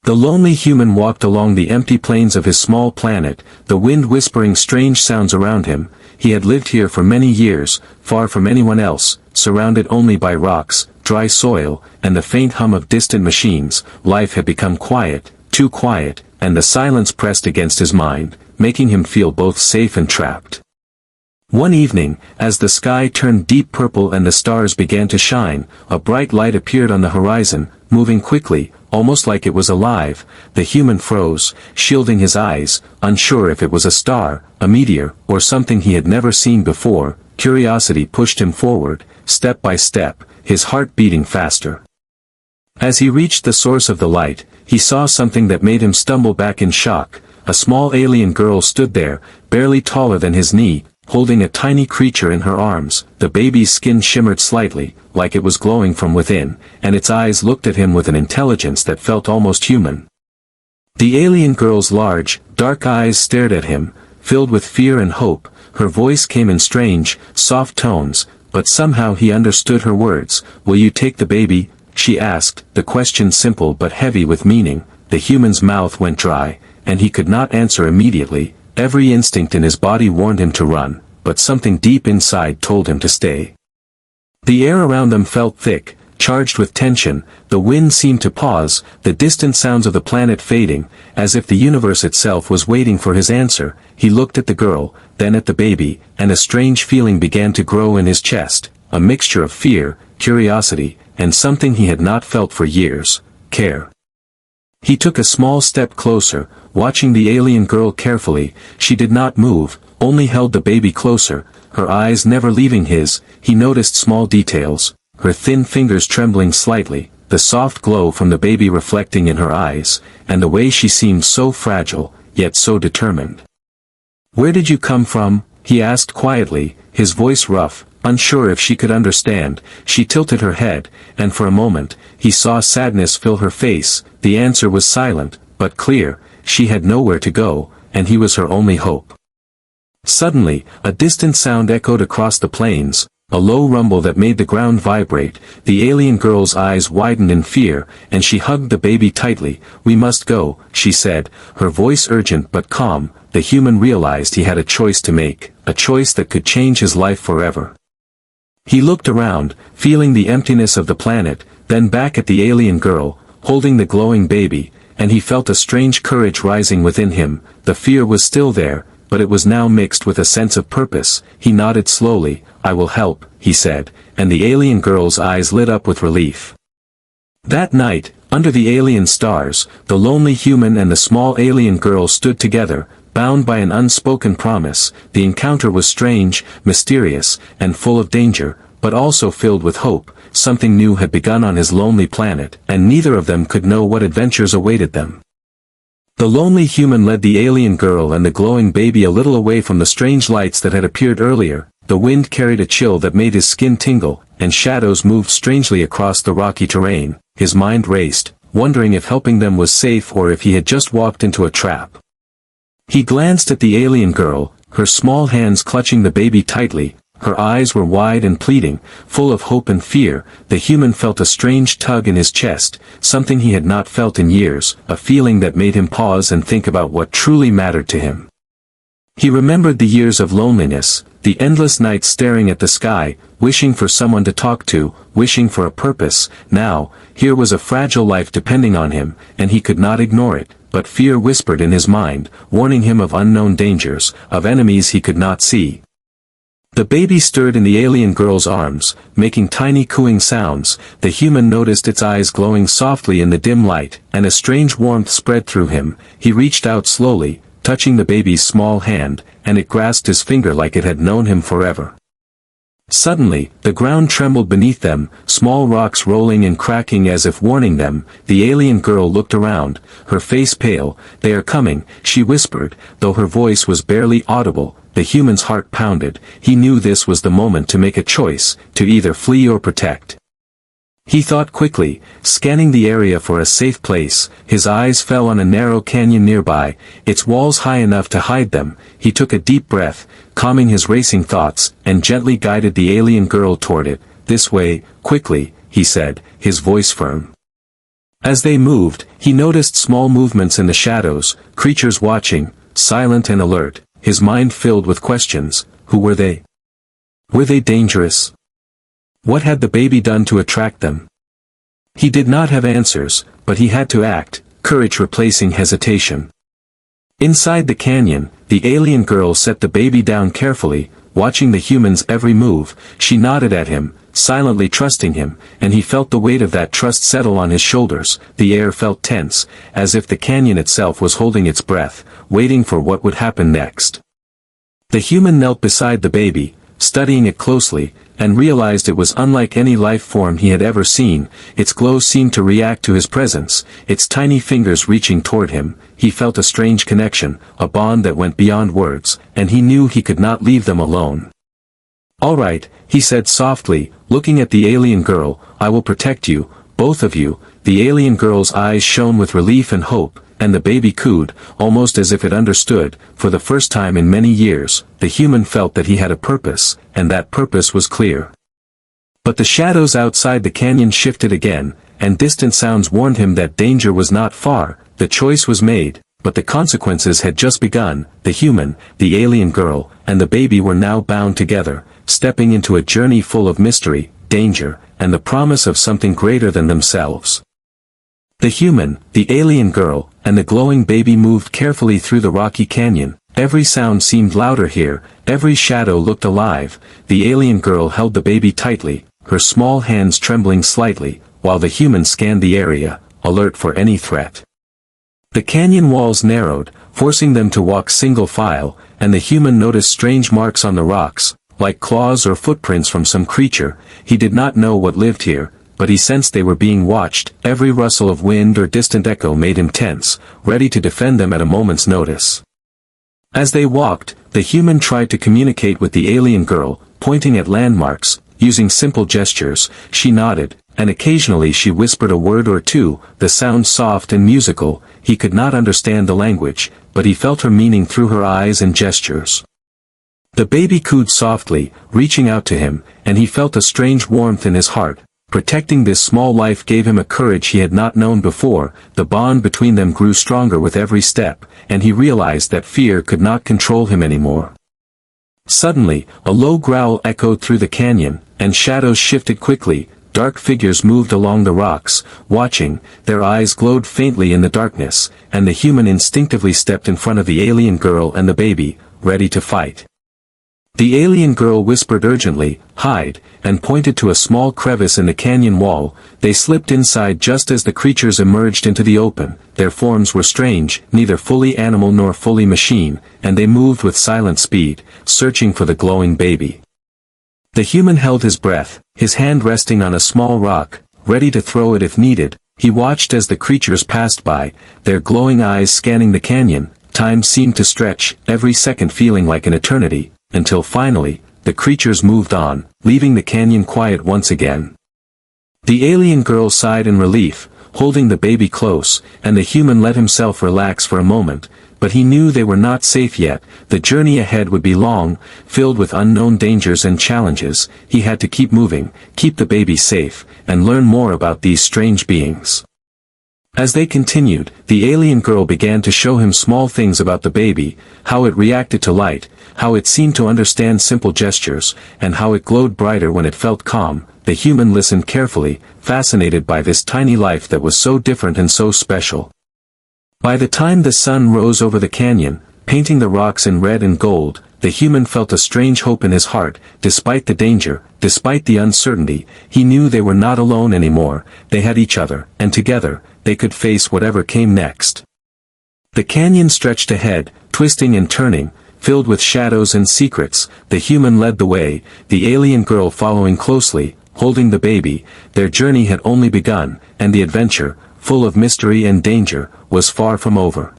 The lonely human walked along the empty plains of his small planet, the wind whispering strange sounds around him. He had lived here for many years, far from anyone else, surrounded only by rocks, dry soil, and the faint hum of distant machines. Life had become quiet, too quiet, and the silence pressed against his mind, making him feel both safe and trapped. One evening, as the sky turned deep purple and the stars began to shine, a bright light appeared on the horizon, moving quickly, almost like it was alive. The human froze, shielding his eyes, unsure if it was a star, a meteor, or something he had never seen before. Curiosity pushed him forward, step by step, his heart beating faster. As he reached the source of the light, he saw something that made him stumble back in shock. A small alien girl stood there, barely taller than his knee, holding a tiny creature in her arms. The baby's skin shimmered slightly, like it was glowing from within, and its eyes looked at him with an intelligence that felt almost human. The alien girl's large, dark eyes stared at him, filled with fear and hope. Her voice came in strange, soft tones, but somehow he understood her words. "Will you take the baby?" she asked, the question simple but heavy with meaning. The human's mouth went dry, and he could not answer immediately. Every instinct in his body warned him to run, but something deep inside told him to stay. The air around them felt thick, charged with tension. The wind seemed to pause, the distant sounds of the planet fading, as if the universe itself was waiting for his answer. He looked at the girl, then at the baby, and a strange feeling began to grow in his chest, a mixture of fear, curiosity, and something he had not felt for years: care. He took a small step closer, watching the alien girl carefully. She did not move, only held the baby closer, her eyes never leaving his. He noticed small details, her thin fingers trembling slightly, the soft glow from the baby reflecting in her eyes, and the way she seemed so fragile, yet so determined. "Where did you come from?" he asked quietly, his voice rough, unsure if she could understand. She tilted her head, and for a moment, he saw sadness fill her face. The answer was silent, but clear. She had nowhere to go, and he was her only hope. Suddenly, a distant sound echoed across the plains, a low rumble that made the ground vibrate. The alien girl's eyes widened in fear, and she hugged the baby tightly. "We must go," she said, her voice urgent but calm. The human realized he had a choice to make, a choice that could change his life forever. He looked around, feeling the emptiness of the planet, then back at the alien girl, holding the glowing baby, and he felt a strange courage rising within him. The fear was still there, but it was now mixed with a sense of purpose. He nodded slowly. "I will help," he said, and the alien girl's eyes lit up with relief. That night, under the alien stars, the lonely human and the small alien girl stood together, bound by an unspoken promise. The encounter was strange, mysterious, and full of danger, but also filled with hope. Something new had begun on his lonely planet, and neither of them could know what adventures awaited them. The lonely human led the alien girl and the glowing baby a little away from the strange lights that had appeared earlier. The wind carried a chill that made his skin tingle, and shadows moved strangely across the rocky terrain. His mind raced, wondering if helping them was safe or if he had just walked into a trap. He glanced at the alien girl, her small hands clutching the baby tightly. Her eyes were wide and pleading, full of hope and fear. The human felt a strange tug in his chest, something he had not felt in years, a feeling that made him pause and think about what truly mattered to him. He remembered the years of loneliness, the endless nights staring at the sky, wishing for someone to talk to, wishing for a purpose. Now, here was a fragile life depending on him, and he could not ignore it. But fear whispered in his mind, warning him of unknown dangers, of enemies he could not see. The baby stirred in the alien girl's arms, making tiny cooing sounds. The human noticed its eyes glowing softly in the dim light, and a strange warmth spread through him. He reached out slowly, touching the baby's small hand, and it grasped his finger like it had known him forever. Suddenly, the ground trembled beneath them, small rocks rolling and cracking as if warning them. The alien girl looked around, her face pale. "They are coming," she whispered, though her voice was barely audible. The human's heart pounded. He knew this was the moment to make a choice, to either flee or protect. He thought quickly, scanning the area for a safe place. His eyes fell on a narrow canyon nearby, its walls high enough to hide them. He took a deep breath, calming his racing thoughts, and gently guided the alien girl toward it. "This way, quickly," he said, his voice firm. As they moved, he noticed small movements in the shadows, creatures watching, silent and alert, his mind filled with questions. Who were they? Were they dangerous? What had the baby done to attract them? He did not have answers, but he had to act, courage replacing hesitation. Inside the canyon, the alien girl set the baby down carefully, watching the human's every move. She nodded at him, silently trusting him, and he felt the weight of that trust settle on his shoulders. The air felt tense, as if the canyon itself was holding its breath, waiting for what would happen next. The human knelt beside the baby, studying it closely, and realized it was unlike any life form he had ever seen. Its glow seemed to react to his presence, its tiny fingers reaching toward him. He felt a strange connection, a bond that went beyond words, and he knew he could not leave them alone. "All right," he said softly, looking at the alien girl, "I will protect you, both of you." The alien girl's eyes shone with relief and hope, and the baby cooed, almost as if it understood. For the first time in many years, the human felt that he had a purpose, and that purpose was clear. But the shadows outside the canyon shifted again, and distant sounds warned him that danger was not far. The choice was made, but the consequences had just begun. The human, the alien girl, and the baby were now bound together, stepping into a journey full of mystery, danger, and the promise of something greater than themselves. The human, the alien girl, and the glowing baby moved carefully through the rocky canyon. Every sound seemed louder here, every shadow looked alive. The alien girl held the baby tightly, her small hands trembling slightly, while the human scanned the area, alert for any threat. The canyon walls narrowed, forcing them to walk single file, and the human noticed strange marks on the rocks, like claws or footprints from some creature. He did not know what lived here, but he sensed they were being watched. Every rustle of wind or distant echo made him tense, ready to defend them at a moment's notice. As they walked, the human tried to communicate with the alien girl, pointing at landmarks, using simple gestures. She nodded, and occasionally she whispered a word or two, the sound soft and musical. He could not understand the language, but he felt her meaning through her eyes and gestures. The baby cooed softly, reaching out to him, and he felt a strange warmth in his heart. Protecting this small life gave him a courage he had not known before. The bond between them grew stronger with every step, and he realized that fear could not control him anymore. Suddenly, a low growl echoed through the canyon, and shadows shifted quickly. Dark figures moved along the rocks, watching. Their eyes glowed faintly in the darkness, and the human instinctively stepped in front of the alien girl and the baby, ready to fight. The alien girl whispered urgently, "Hide," and pointed to a small crevice in the canyon wall. They slipped inside just as the creatures emerged into the open. Their forms were strange, neither fully animal nor fully machine, and they moved with silent speed, searching for the glowing baby. The human held his breath, his hand resting on a small rock, ready to throw it if needed. He watched as the creatures passed by, their glowing eyes scanning the canyon. Time seemed to stretch, every second feeling like an eternity, until finally, the creatures moved on, leaving the canyon quiet once again. The alien girl sighed in relief, holding the baby close, and the human let himself relax for a moment, but he knew they were not safe yet. The journey ahead would be long, filled with unknown dangers and challenges. He had to keep moving, keep the baby safe, and learn more about these strange beings. As they continued, the alien girl began to show him small things about the baby, how it reacted to light, how it seemed to understand simple gestures, and how it glowed brighter when it felt calm. The human listened carefully, fascinated by this tiny life that was so different and so special. By the time the sun rose over the canyon, painting the rocks in red and gold, the human felt a strange hope in his heart. Despite the danger, despite the uncertainty, he knew they were not alone anymore. They had each other, and together, they could face whatever came next. The canyon stretched ahead, twisting and turning, filled with shadows and secrets. The human led the way, the alien girl following closely, holding the baby. Their journey had only begun, and the adventure, full of mystery and danger, was far from over.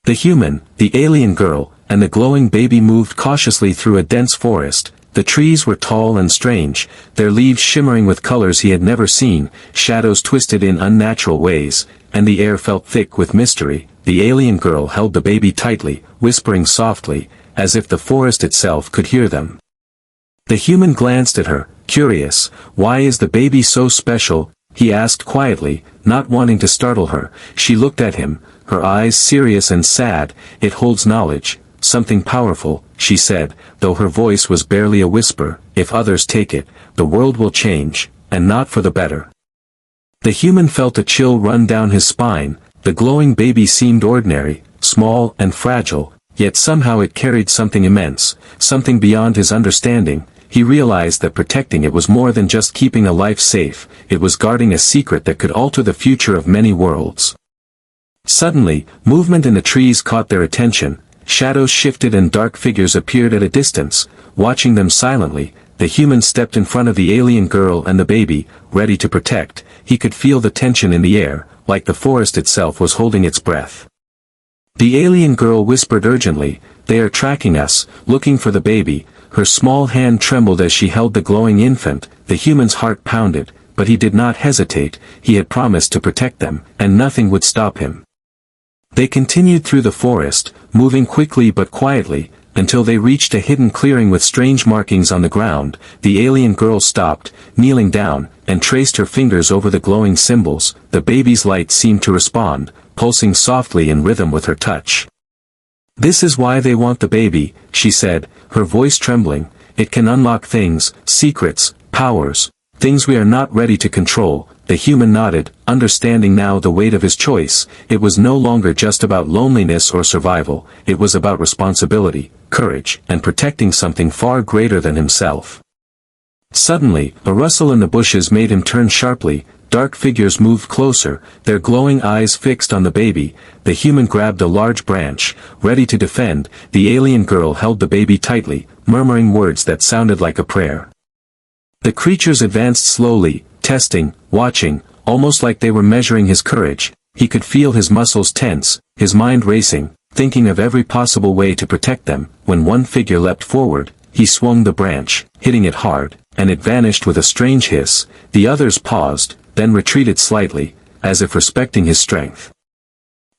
The human, the alien girl, and the glowing baby moved cautiously through a dense forest. The trees were tall and strange, their leaves shimmering with colors he had never seen, shadows twisted in unnatural ways, and the air felt thick with mystery. The alien girl held the baby tightly, whispering softly, as if the forest itself could hear them. The human glanced at her, curious. "Why is the baby so special?" he asked quietly, not wanting to startle her. She looked at him, her eyes serious and sad. "It holds knowledge, something powerful," she said, though her voice was barely a whisper. "If others take it, the world will change, and not for the better." The human felt a chill run down his spine. The glowing baby seemed ordinary, small and fragile, yet somehow it carried something immense, something beyond his understanding. He realized that protecting it was more than just keeping a life safe, it was guarding a secret that could alter the future of many worlds. Suddenly, movement in the trees caught their attention. Shadows shifted and dark figures appeared at a distance. Watching them silently, the human stepped in front of the alien girl and the baby, ready to protect. He could feel the tension in the air, like the forest itself was holding its breath. The alien girl whispered urgently, "They are tracking us, looking for the baby." Her small hand trembled as she held the glowing infant. The human's heart pounded, but he did not hesitate. He had promised to protect them, and nothing would stop him. They continued through the forest, moving quickly but quietly, until they reached a hidden clearing with strange markings on the ground. The alien girl stopped, kneeling down, and traced her fingers over the glowing symbols. The baby's light seemed to respond, pulsing softly in rhythm with her touch. "This is why they want the baby," she said, her voice trembling. "It can unlock things, secrets, powers, things we are not ready to control." The human nodded, understanding now the weight of his choice. It was no longer just about loneliness or survival, it was about responsibility, courage, and protecting something far greater than himself. Suddenly, a rustle in the bushes made him turn sharply. Dark figures moved closer, their glowing eyes fixed on the baby. The human grabbed a large branch, ready to defend. The alien girl held the baby tightly, murmuring words that sounded like a prayer. The creatures advanced slowly, testing, watching, almost like they were measuring his courage. He could feel his muscles tense, his mind racing, thinking of every possible way to protect them. When one figure leapt forward, he swung the branch, hitting it hard, and it vanished with a strange hiss. The others paused, then retreated slightly, as if respecting his strength.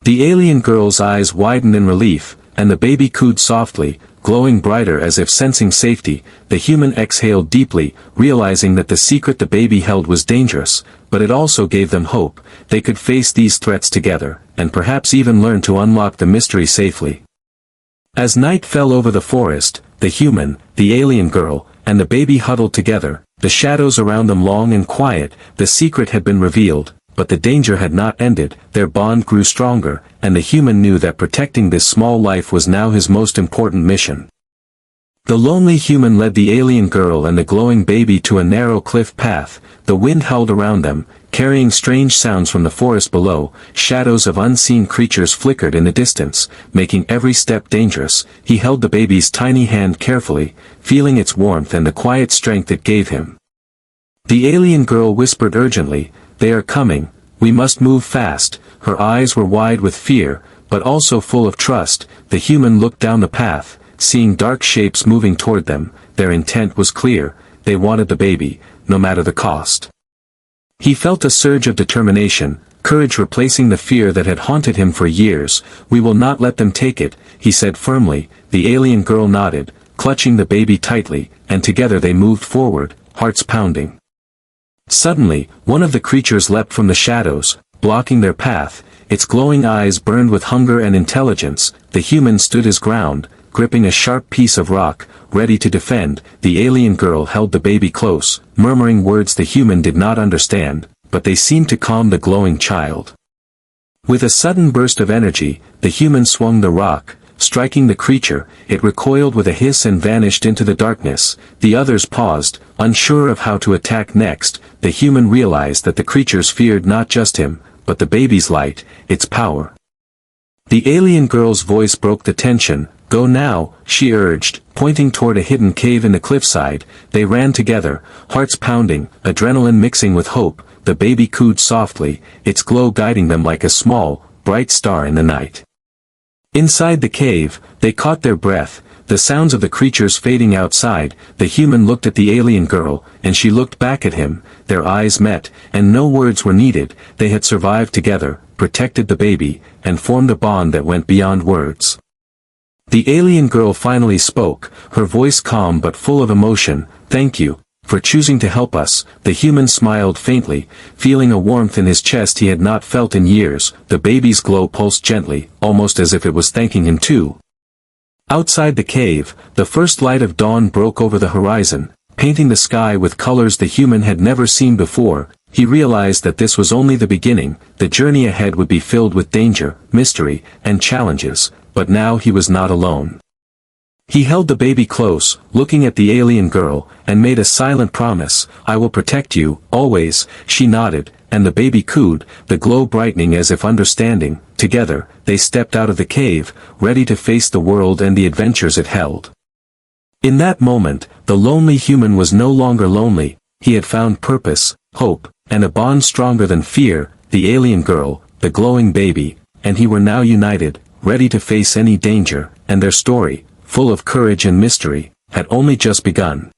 The alien girl's eyes widened in relief, and the baby cooed softly, glowing brighter as if sensing safety. The human exhaled deeply, realizing that the secret the baby held was dangerous, but it also gave them hope. They could face these threats together, and perhaps even learn to unlock the mystery safely. As night fell over the forest, the human, the alien girl, and the baby huddled together, the shadows around them long and quiet. The secret had been revealed, but the danger had not ended. Their bond grew stronger, and the human knew that protecting this small life was now his most important mission. The lonely human led the alien girl and the glowing baby to a narrow cliff path. The wind howled around them, carrying strange sounds from the forest below. Shadows of unseen creatures flickered in the distance, making every step dangerous. He held the baby's tiny hand carefully, feeling its warmth and the quiet strength it gave him. The alien girl whispered urgently, "They are coming, we must move fast." Her eyes were wide with fear, but also full of trust. The human looked down the path, seeing dark shapes moving toward them. Their intent was clear, they wanted the baby, no matter the cost. He felt a surge of determination, courage replacing the fear that had haunted him for years. "We will not let them take it," he said firmly. The alien girl nodded, clutching the baby tightly, and together they moved forward, hearts pounding. Suddenly, one of the creatures leapt from the shadows, blocking their path. Its glowing eyes burned with hunger and intelligence. The human stood his ground, gripping a sharp piece of rock, ready to defend. The alien girl held the baby close, murmuring words the human did not understand, but they seemed to calm the glowing child. With a sudden burst of energy, the human swung the rock, striking the creature. It recoiled with a hiss and vanished into the darkness. The others paused, unsure of how to attack next. The human realized that the creatures feared not just him, but the baby's light, its power. The alien girl's voice broke the tension. "Go now," she urged, pointing toward a hidden cave in the cliffside. They ran together, hearts pounding, adrenaline mixing with hope. The baby cooed softly, its glow guiding them like a small, bright star in the night. Inside the cave, they caught their breath, the sounds of the creatures fading outside. The human looked at the alien girl, and she looked back at him. Their eyes met, and no words were needed. They had survived together, protected the baby, and formed a bond that went beyond words. The alien girl finally spoke, her voice calm but full of emotion. "Thank you. for choosing to help us." The human smiled faintly, feeling a warmth in his chest he had not felt in years. The baby's glow pulsed gently, almost as if it was thanking him too. Outside the cave, the first light of dawn broke over the horizon, painting the sky with colors the human had never seen before. He realized that this was only the beginning. The journey ahead would be filled with danger, mystery, and challenges, but now he was not alone. He held the baby close, looking at the alien girl, and made a silent promise. "I will protect you, always." She nodded, and the baby cooed, the glow brightening as if understanding. Together, they stepped out of the cave, ready to face the world and the adventures it held. In that moment, the lonely human was no longer lonely. He had found purpose, hope, and a bond stronger than fear. The alien girl, the glowing baby, and he were now united, ready to face any danger, and their story, full of courage and mystery, had only just begun.